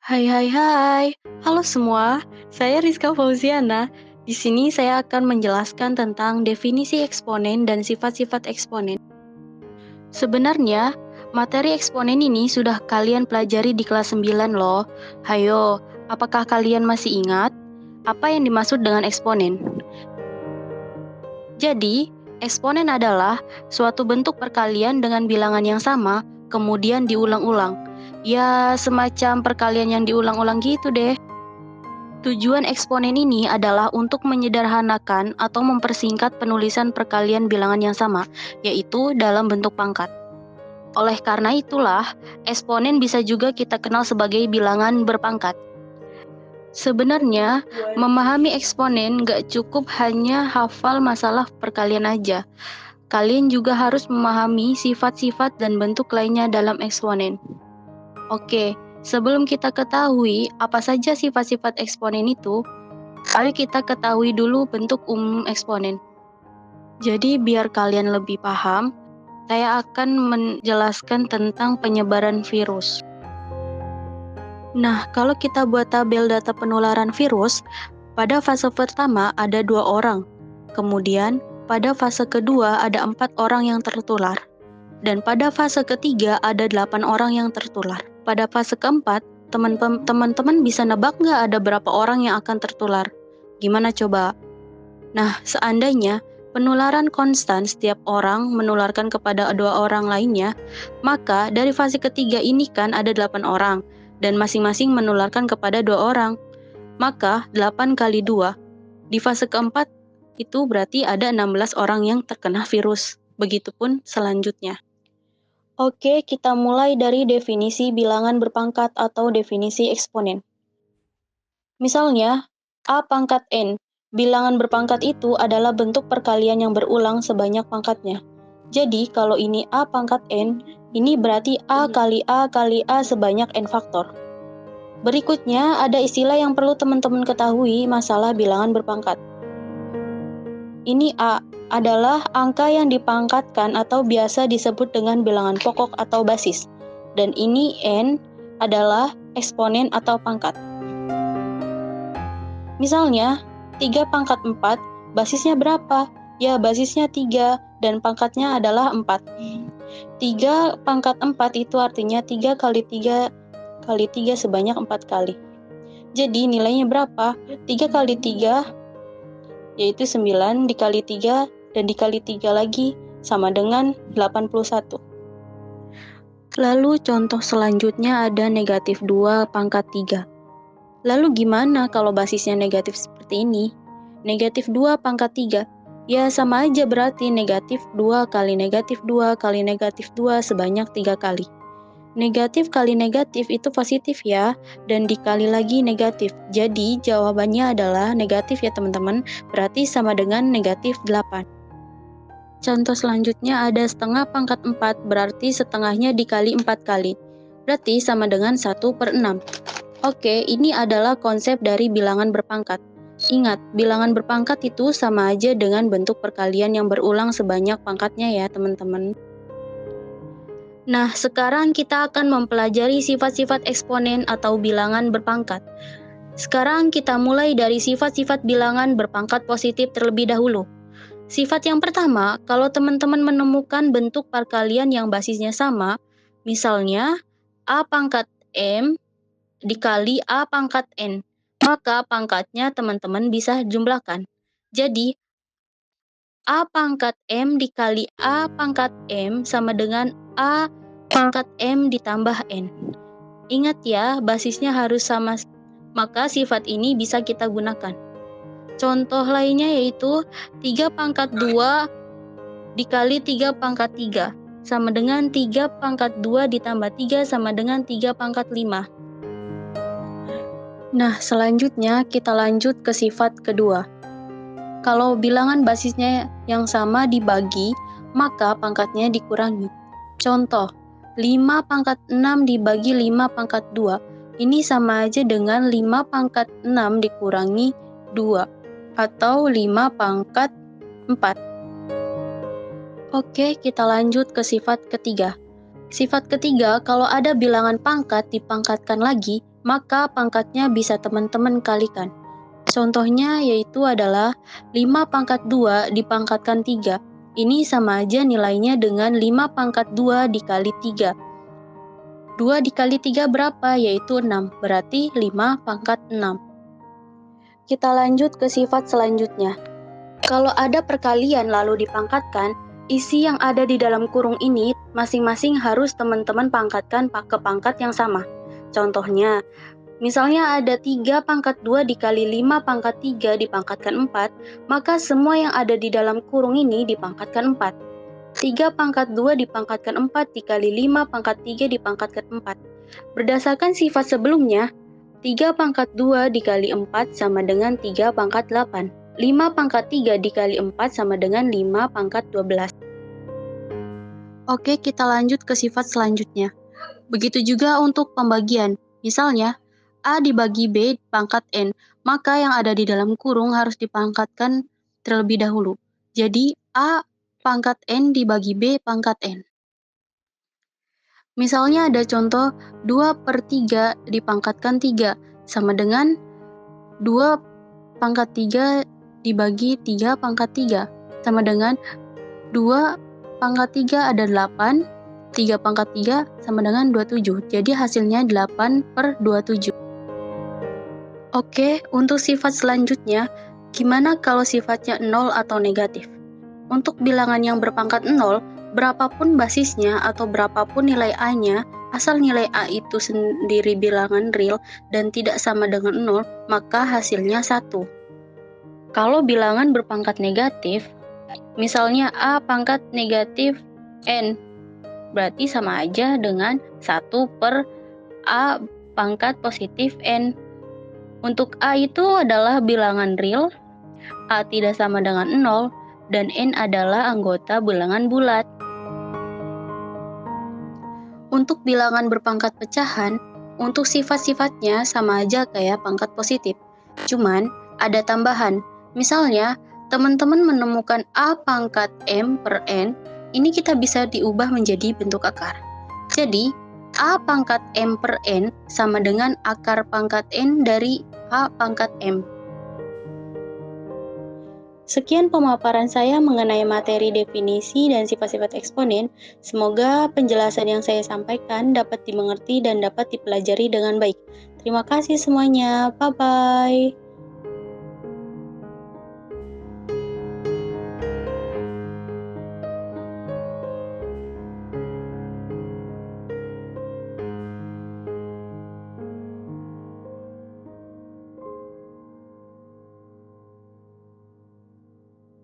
Hai hai hai, halo semua, saya Rizka Fauziana. Di sini saya akan menjelaskan tentang definisi eksponen dan sifat-sifat eksponen. Sebenarnya, materi eksponen ini sudah kalian pelajari di kelas 9 loh. Hayo, apakah kalian masih ingat? Apa yang dimaksud dengan eksponen? Jadi, eksponen adalah suatu bentuk perkalian dengan bilangan yang sama, kemudian diulang-ulang. Ya, semacam perkalian yang diulang-ulang gitu deh. Tujuan eksponen ini adalah untuk menyederhanakan atau mempersingkat penulisan perkalian bilangan yang sama, yaitu dalam bentuk pangkat. Oleh karena itulah, eksponen bisa juga kita kenal sebagai bilangan berpangkat. Sebenarnya, memahami eksponen gak cukup hanya hafal masalah perkalian aja. Kalian juga harus memahami sifat-sifat dan bentuk lainnya dalam eksponen. Oke, sebelum kita ketahui apa saja sifat-sifat eksponen itu, ayo kita ketahui dulu bentuk umum eksponen. Jadi biar kalian lebih paham, saya akan menjelaskan tentang penyebaran virus. Nah, kalau kita buat tabel data penularan virus, pada fase pertama ada 2 orang. Kemudian, pada fase kedua ada 4 orang yang tertular. Dan pada fase ketiga ada 8 orang yang tertular. Pada fase keempat, teman-teman bisa nebak nggak ada berapa orang yang akan tertular? Gimana coba? Nah, seandainya penularan konstan setiap orang menularkan kepada 2 orang lainnya, maka dari fase ketiga ini kan ada 8 orang, dan masing-masing menularkan kepada 2 orang. Maka 8 kali 2. Di fase keempat, itu berarti ada 16 orang yang terkena virus. Begitupun selanjutnya. Oke, kita mulai dari definisi bilangan berpangkat atau definisi eksponen. Misalnya, A pangkat N. Bilangan berpangkat itu adalah bentuk perkalian yang berulang sebanyak pangkatnya. Jadi, kalau ini A pangkat N, ini berarti A kali A kali A sebanyak N faktor. Berikutnya, ada istilah yang perlu teman-teman ketahui masalah bilangan berpangkat. Ini A adalah angka yang dipangkatkan atau biasa disebut dengan bilangan pokok atau basis. Dan ini N adalah eksponen atau pangkat. Misalnya, 3 pangkat 4, basisnya berapa? Ya, basisnya 3, dan pangkatnya adalah 4. 3 pangkat 4 itu artinya 3 kali 3 kali 3 sebanyak 4 kali. Jadi, nilainya berapa? 3 kali 3, yaitu 9, dikali 3, dan dikali 3 lagi, sama dengan 81. Lalu, contoh selanjutnya ada negatif 2 pangkat 3. Lalu gimana kalau basisnya negatif seperti ini? Negatif 2 pangkat 3. Ya sama aja berarti negatif 2 kali negatif 2 kali negatif 2 sebanyak 3 kali. Negatif kali negatif itu positif ya, dan dikali lagi negatif. Jadi jawabannya adalah negatif ya teman-teman, berarti sama dengan negatif 8. Contoh selanjutnya ada setengah pangkat 4, berarti setengahnya dikali 4 kali. Berarti sama dengan 1/6. Oke, ini adalah konsep dari bilangan berpangkat. Ingat, bilangan berpangkat itu sama aja dengan bentuk perkalian yang berulang sebanyak pangkatnya ya, teman-teman. Nah, sekarang kita akan mempelajari sifat-sifat eksponen atau bilangan berpangkat. Sekarang kita mulai dari sifat-sifat bilangan berpangkat positif terlebih dahulu. Sifat yang pertama, kalau teman-teman menemukan bentuk perkalian yang basisnya sama, misalnya A pangkat M dikali A pangkat N, maka pangkatnya teman-teman bisa jumlahkan. Jadi, A pangkat M dikali A pangkat M sama dengan A pangkat M ditambah N. Ingat ya, basisnya harus sama, maka sifat ini bisa kita gunakan. Contoh lainnya yaitu 3 pangkat 2 dikali 3 pangkat 3, sama dengan 3 pangkat 2 ditambah 3 sama dengan 3 pangkat 5. Nah, selanjutnya kita lanjut ke sifat kedua. Kalau bilangan basisnya yang sama dibagi, maka pangkatnya dikurangi. Contoh, 5 pangkat 6 dibagi 5 pangkat 2. Ini sama aja dengan 5 pangkat 6 dikurangi 2, atau 5 pangkat 4. Oke, kita lanjut ke sifat ketiga. Sifat ketiga, kalau ada bilangan pangkat dipangkatkan lagi, maka pangkatnya bisa teman-teman kalikan. Contohnya yaitu adalah 5 pangkat 2 dipangkatkan 3. Ini sama aja nilainya dengan 5 pangkat 2 dikali 3. 2 dikali 3 berapa? Yaitu 6. Berarti 5 pangkat 6. Kita lanjut ke sifat selanjutnya. Kalau ada perkalian lalu dipangkatkan, isi yang ada di dalam kurung ini masing-masing harus teman-teman pangkatkan ke pangkat yang sama. Contohnya, misalnya ada 3 pangkat 2 dikali 5 pangkat 3 dipangkatkan 4, maka semua yang ada di dalam kurung ini dipangkatkan 4. 3 pangkat 2 dipangkatkan 4 dikali 5 pangkat 3 dipangkatkan 4. Berdasarkan sifat sebelumnya, 3 pangkat 2 dikali 4 sama dengan 3 pangkat 8. 5 pangkat 3 dikali 4 sama dengan 5 pangkat 12. Oke, kita lanjut ke sifat selanjutnya. Begitu juga untuk pembagian. Misalnya, A dibagi B pangkat N, maka yang ada di dalam kurung harus dipangkatkan terlebih dahulu. Jadi, A pangkat N dibagi B pangkat N. Misalnya ada contoh 2/3 dipangkatkan 3, sama dengan 2 pangkat 3 dibagi 3 pangkat 3, sama dengan 2 pangkat 3 ada 8, 3 pangkat 3 sama dengan 27. Jadi hasilnya 8/27. Oke, untuk sifat selanjutnya, gimana kalau sifatnya 0 atau negatif? Untuk bilangan yang berpangkat 0, berapapun basisnya atau berapapun nilai A-nya, asal nilai A itu sendiri bilangan real dan tidak sama dengan 0, maka hasilnya 1. Kalau bilangan berpangkat negatif, misalnya A pangkat negatif N, berarti sama aja dengan 1 per A pangkat positif N. Untuk A itu adalah bilangan real, A tidak sama dengan 0, dan N adalah anggota bilangan bulat. Untuk bilangan berpangkat pecahan, untuk sifat-sifatnya sama aja kayak pangkat positif. Cuman, ada tambahan. Misalnya, teman-teman menemukan A pangkat M per N, ini kita bisa diubah menjadi bentuk akar. Jadi, A pangkat M per N sama dengan akar pangkat N dari A pangkat M. Sekian pemaparan saya mengenai materi definisi dan sifat-sifat eksponen. Semoga penjelasan yang saya sampaikan dapat dimengerti dan dapat dipelajari dengan baik. Terima kasih semuanya. Bye-bye.